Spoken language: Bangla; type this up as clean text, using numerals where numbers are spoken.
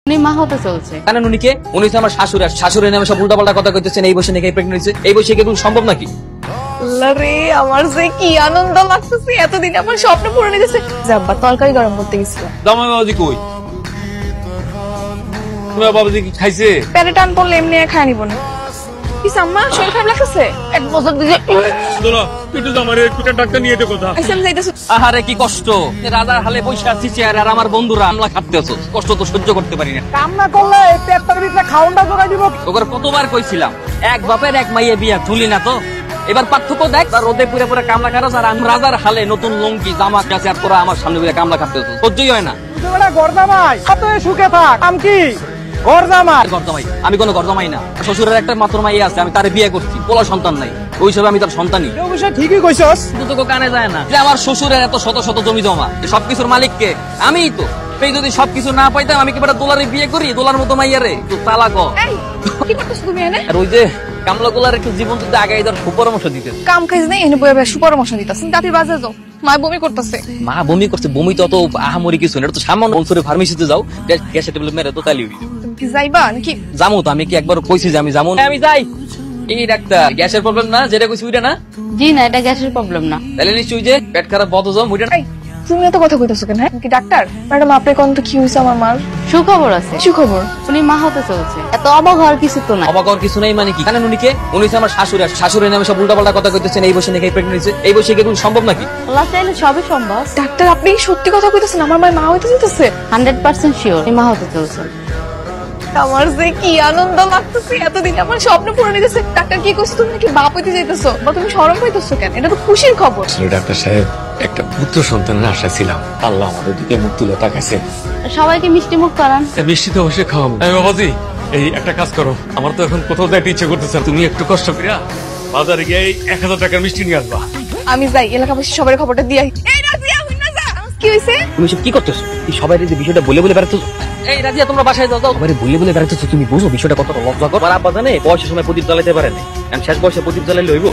উনি মা হতে চলছে। জানেন উনি কে? উনি হচ্ছে আমার শাশুড়ি। আর শাশুড়ি নামে সব উল্টাপাল্টা কথা কইতেছেন। এই বয়সে নাকি প্রেগনেন্ট হয়েছে। এই বয়সে কি এগুলো সম্ভব নাকি? আরে আমার যে কি আনন্দ লাগতেছে, এতদিন আমার স্বপ্ন পূরণ হয়ে গেছে। আব্বা তরকারি গরম করতে গেছিলাম। জামাই বাবাজি কই? তোমার বাবাজি কি খাইছে? পেটে টান পড়লে এমনি খাই নিব না। কি আম্মা শরীর খারাপ লাগতেছে? এক বছর দিকে দোলা একটু জামাইরে একটু ডাক্তার নিয়ে যেতে কথা। আইসাম যাইতেছে। আহারে কি কষ্ট! রাজার হালে বসে আছি চেয়ারে, আর আমার বন্ধুরা আমলা খাটতেছ। কষ্ট তো সহ্য করতে পারি না। কাম না করলে এই পেটটার ভিতরে খাওনটা জোগাই দিব। তোকে কতবার কইছিলাম, এক বাপের এক মাইয়ে বিয়া তুলি না তো। এবার পার্থক্য দেখ, তার রোদে পুরে পুরে কামলা খারাস, আর আমি রাজার হালে নতুন লঙ্কি জামা কাছে আর তোরা আমার সামনে বুঝে কামলা খাটতেছ। সহ্যই হয় না। তোমরা গর্দামাই কত সুখে থাক। আম কি গর্দামাই? গর্দমাই? আমি কোনো গর্দমাই না। শ্বশুরের একটা মাত্র মাইয়া আছে, আমি তারে বিয়ে করছি। পোলা সন্তান নাই, ওই হিসাবে আমি তার সন্তানই। এই বিষয় ঠিকই কইছস। কিন্তু তো কানে যায় না যে আমার শ্বশুরের এত শত শত জমি জমা, সবকিছুর মালিক কে? আমিই তো। এই যদি সবকিছু না পাইতাম, আমি কি দোলারে বিয়ে করি? দোলার মতো মাইয়ারে তো তালাক। এই কি করতেছ তুমি এনে? আর ওই যে কামলা গুলার একটু জীবন যদি আগে ধর সুপরামর্শ দিতে। কাম খাইছ নাই এনে বইয়া বইয়া সুপরামর্শ দিতাছ। দাঁতের বাজে যাও, মা বমি করতেছে। মা বমি করছে? বমি তো অত আহামরি কিছু না, এটা তো সামান্য। বলছরে ফার্মেসিতে যাও, গ্যাসের ট্যাবলেট মেরে তো তালি হইবে। তুমি কি যাইবা নাকি? যামু তো, আমি কি একবার কইছি যে আমি যামু? আমি যাই। এই ডাক্তার গ্যাসের প্রবলেম না, যেটা কইছি ওইটা না? জি না, এটা গ্যাসের প্রবলেম না। তাহলে নিশ্চয়ই যে পেট খারাপ বদ জম ওইটা। এই তুমি এত কথা কইতাছো কেন? হ্যাঁ কি ডাক্তার? ম্যাডাম আপনি কোন তো কি হইছে আমার মার? সুখবর আছে, সুখবর। উনি মা হতে চলছে। এত অবাক হওয়ার কিছু তো না। অবাক হওয়ার কিছু নাই মানে কি? জানেন উনি কে? উনি হচ্ছে আমার শাশুড়ি। আর শাশুড়ি নামে সব উল্টাপাল্টা কথা কইতেছেন। এই বয়সে নাকি প্রেগনেন্ট হয়েছে। এই বয়সে কি এগুলো সম্ভব নাকি? আল্লাহ চাইলে সবই সম্ভব। ডাক্তার আপনি কি সত্যি কথা কইতাছেন? আমার মায়ের মা হইতে যেতেছে? 100% শিওর মা হতে চলছে। আমার যে কি আনন্দ লাগতেছে, এতদিন আমার স্বপ্ন পূরণ হয়ে গেছে। ডাক্তার কি কইছে? তুমি নাকি বাপ হইতে যাইতেছো, বা তুমি শরম পাইতেছো কেন? এটা তো খুশির খবর। ডাক্তার সাহেব, একটা পুত্র সন্তানের আশা ছিলাম। আল্লাহ আমাদের দিকে মুখ তুলে তাকাইছে। সবাইকে মিষ্টি মুখ করান। মিষ্টি তো অবশ্যই খাওয়াবো। বাবাজি এই একটা কাজ করো, আমার তো এখন কোথাও যাইতে ইচ্ছে করতেছে। তুমি একটু কষ্ট করিয়া বাজারে গিয়ে 1000 টাকার মিষ্টি নিয়ে আসবা। আমি যাই এলাকাবাসী সবার খবরটা দিয়ে আই। এই রাজিয়া হুইনা যা। কি হইছে? তুমি সব কি করতেছো? এই সবাই যে বিষয়টা বলে বলে বেড়াচ্ছ। এই রাজিয়া তোমরা বাসায় যাও। সবাই বলে বলে বেড়াচ্ছ, তুমি বুঝো বিষয়টা কতটা লজ্জাকর? আর আব্বা জানে বয়সের সময় প্রদীপ জ্বালাইতে পারে না, শেষ বয়সে প্রদীপ জ্বালাইলে হইব?